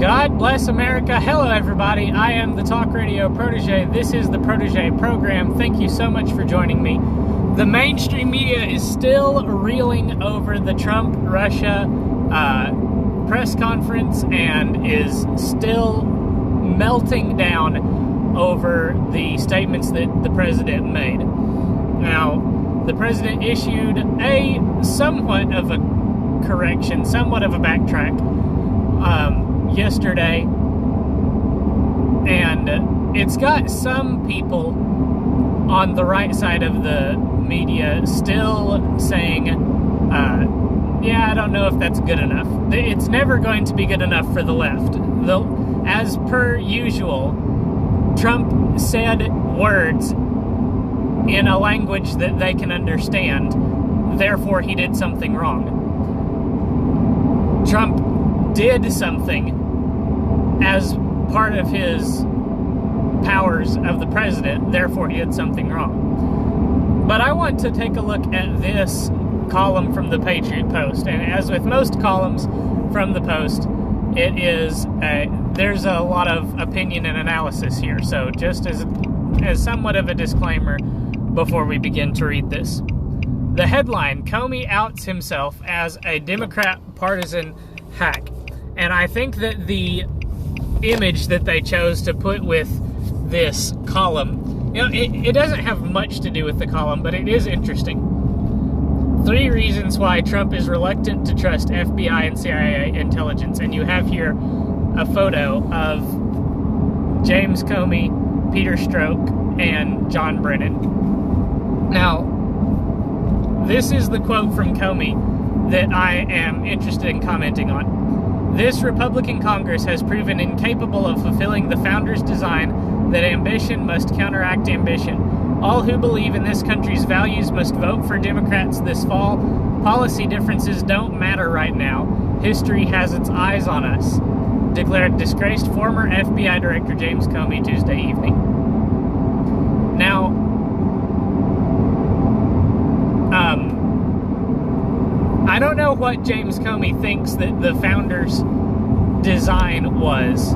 God bless America. Hello, everybody. I am the Talk Radio Protege. This is the Protege program. Thank you so much for joining me. The mainstream media is still reeling over the Trump-Russia press conference and is still melting down over the statements that the president made. Now, the president issued a somewhat of a correction, somewhat of a backtrack yesterday, and it's got some people on the right side of the media still saying, yeah, I don't know if that's good enough. It's never going to be good enough for the left. As per usual, Trump said words in a language that they can understand, therefore he did something wrong. Trump did something as part of his powers of the president, therefore he did something wrong. But I want to take a look at this column from the Patriot Post, and as with most columns from the Post, there's a lot of opinion and analysis here, so just as somewhat of a disclaimer before we begin to read this. The headline, Comey outs himself as a Democrat partisan hack. And I think that the image that they chose to put with this column, it doesn't have much to do with the column, but it is interesting. 3 reasons why Trump is reluctant to trust FBI and CIA intelligence. And you have here a photo of James Comey, Peter Strzok, and John Brennan. Now, this is the quote from Comey that I am interested in commenting on. This Republican Congress has proven incapable of fulfilling the founders' design that ambition must counteract ambition. All who believe in this country's values must vote for Democrats this fall. Policy differences don't matter right now. History has its eyes on us, declared disgraced former FBI Director James Comey Tuesday evening. Now, I don't know what James Comey thinks that the founders' design was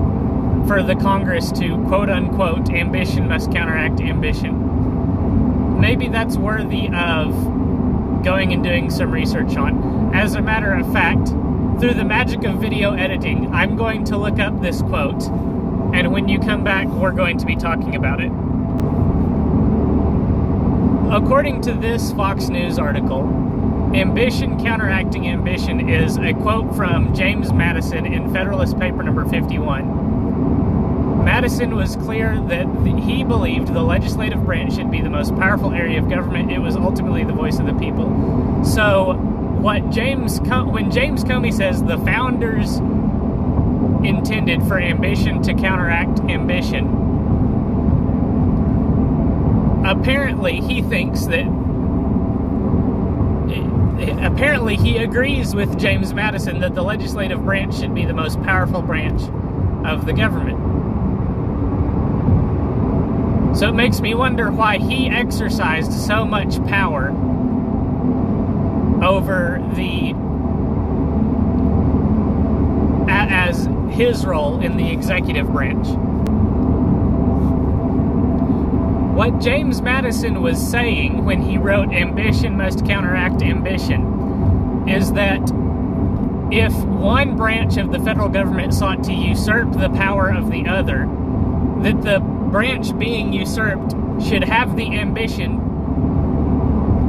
for the Congress to, quote-unquote, ambition must counteract ambition. Maybe that's worthy of going and doing some research on. As a matter of fact, through the magic of video editing, I'm going to look up this quote, and when you come back, we're going to be talking about it. According to this Fox News article, ambition counteracting ambition is a quote from James Madison in Federalist Paper number 51. Madison was clear that he believed the legislative branch should be the most powerful area of government. It was ultimately the voice of the people. So, when James Comey says the founders intended for ambition to counteract ambition, apparently he thinks that apparently he agrees with James Madison that the legislative branch should be the most powerful branch of the government. So it makes me wonder why he exercised so much power over as his role in the executive branch. What James Madison was saying when he wrote ambition must counteract ambition is that if one branch of the federal government sought to usurp the power of the other, that the branch being usurped should have the ambition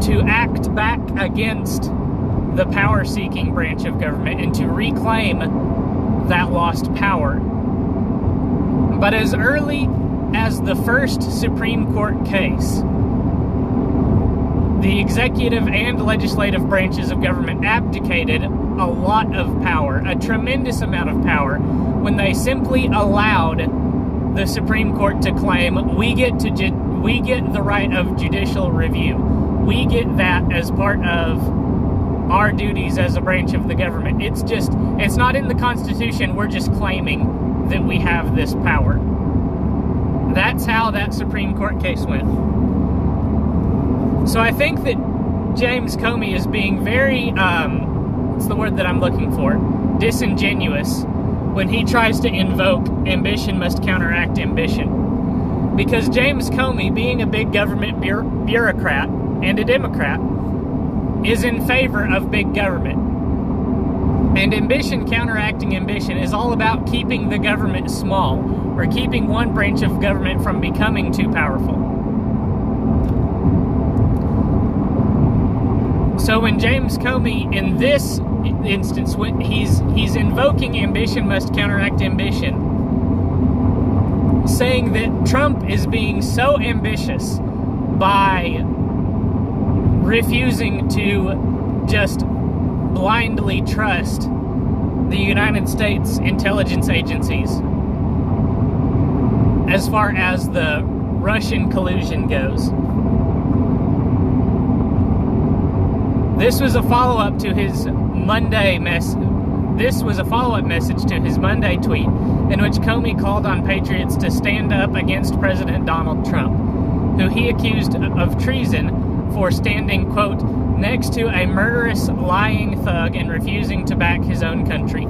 to act back against the power-seeking branch of government and to reclaim that lost power. But as early as the first Supreme Court case, the executive and legislative branches of government abdicated a lot of power, a tremendous amount of power, when they simply allowed the Supreme Court to claim, we get the right of judicial review. We get that as part of our duties as a branch of the government. It's not in the Constitution, we're just claiming that we have this power. That's how that Supreme Court case went. So I think that James Comey is being very, what's the word that I'm looking for? Disingenuous when he tries to invoke ambition must counteract ambition. Because James Comey, being a big government bureaucrat and a Democrat, is in favor of big government. And ambition counteracting ambition is all about keeping the government small, or keeping one branch of government from becoming too powerful. So when James Comey, in this instance, when he's invoking ambition must counteract ambition, saying that Trump is being so ambitious by refusing to just blindly trust the United States intelligence agencies as far as the Russian collusion goes. This was a follow-up to his Monday This was a follow-up message to his Monday tweet in which Comey called on patriots to stand up against President Donald Trump, who he accused of treason for standing, quote, next to a murderous, lying thug and refusing to back his own country.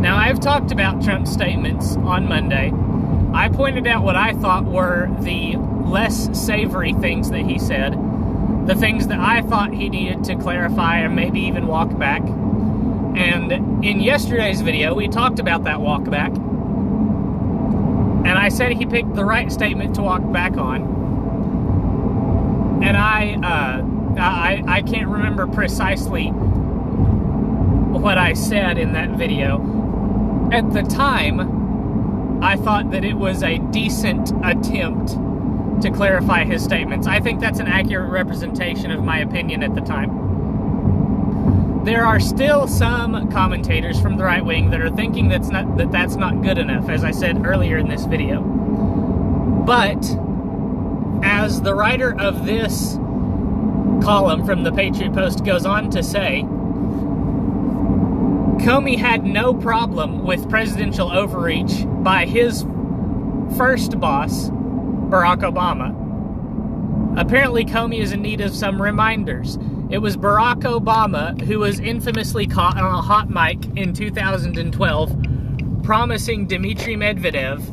Now, I've talked about Trump's statements on Monday. I pointed out what I thought were the less savory things that he said, the things that I thought he needed to clarify or maybe even walk back. And in yesterday's video, we talked about that walk back. And I said he picked the right statement to walk back on. And I can't remember precisely what I said in that video. At the time, I thought that it was a decent attempt to clarify his statements. I think that's an accurate representation of my opinion at the time. There are still some commentators from the right wing that are thinking that's not good enough, as I said earlier in this video. But as the writer of this column from the Patriot Post goes on to say, Comey had no problem with presidential overreach by his first boss, Barack Obama. Apparently, Comey is in need of some reminders. It was Barack Obama who was infamously caught on a hot mic in 2012 promising Dmitry Medvedev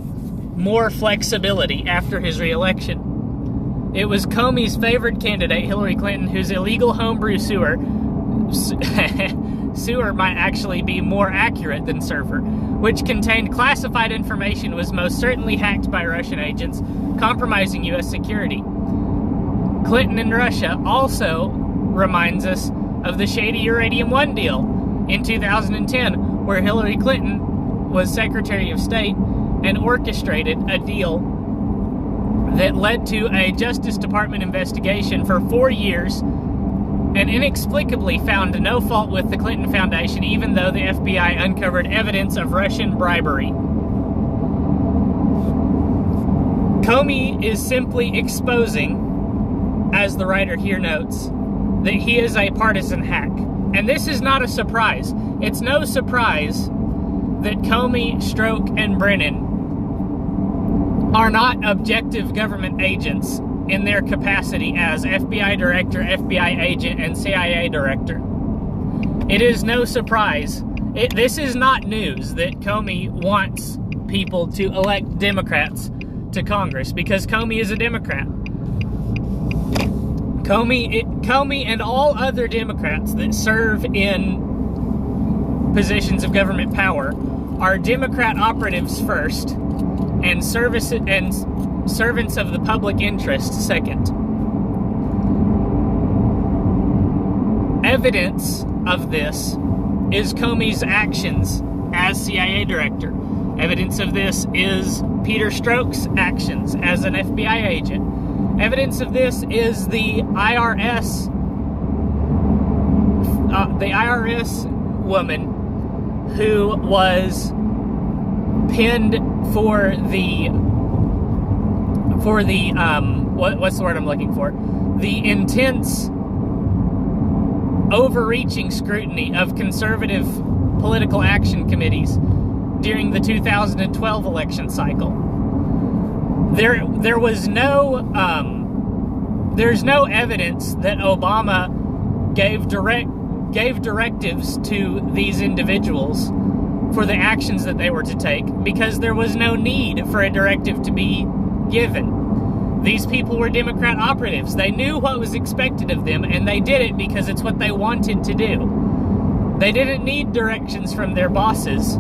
more flexibility after his re-election. It was Comey's favorite candidate, Hillary Clinton, whose illegal homebrew sewer might actually be more accurate than server, which contained classified information, was most certainly hacked by Russian agents, compromising U.S. security. Clinton and Russia also reminds us of the shady Uranium One deal in 2010, where Hillary Clinton was Secretary of State and orchestrated a deal that led to a Justice Department investigation for 4 years and inexplicably found no fault with the Clinton Foundation, even though the FBI uncovered evidence of Russian bribery. Comey is simply exposing, as the writer here notes, that he is a partisan hack. And this is not a surprise. It's no surprise that Comey, Strzok, and Brennan are not objective government agents in their capacity as FBI director, FBI agent, and CIA director. It is no surprise. This is not news that Comey wants people to elect Democrats to Congress, because Comey is a Democrat. Comey and all other Democrats that serve in positions of government power are Democrat operatives first, and servants of the public interest second. Evidence of this is Comey's actions as CIA director. Evidence of this is Peter Strzok's actions as an FBI agent. Evidence of this is the IRS woman who was pinned for the what's the word I'm looking for? The intense, overreaching scrutiny of conservative political action committees during the 2012 election cycle. There's no evidence that Obama gave directives to these individuals for the actions that they were to take because there was no need for a directive to be given. These people were Democrat operatives. They knew what was expected of them, and they did it because it's what they wanted to do. They didn't need directions from their bosses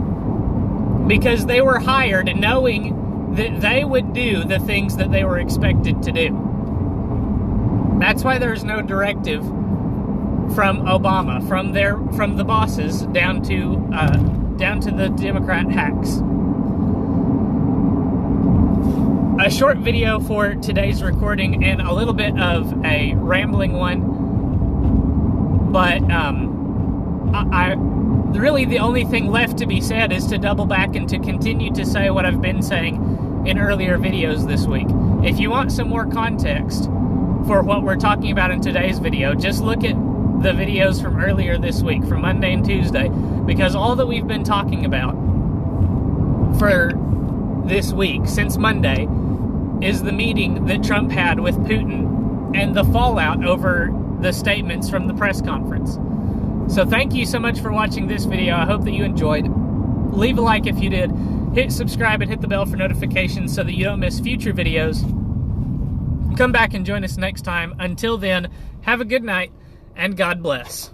because they were hired knowing that they would do the things that they were expected to do. That's why there's no directive from Obama, from the bosses down to the Democrat hacks. A short video for today's recording and a little bit of a rambling one, but really the only thing left to be said is to double back and to continue to say what I've been saying in earlier videos this week. If you want some more context for what we're talking about in today's video, just look at the videos from earlier this week, from Monday and Tuesday, because all that we've been talking about for this week, since Monday, is the meeting that Trump had with Putin and the fallout over the statements from the press conference. So thank you so much for watching this video. I hope that you enjoyed. Leave a like if you did. Hit subscribe and hit the bell for notifications so that you don't miss future videos. Come back and join us next time. Until then, have a good night and God bless.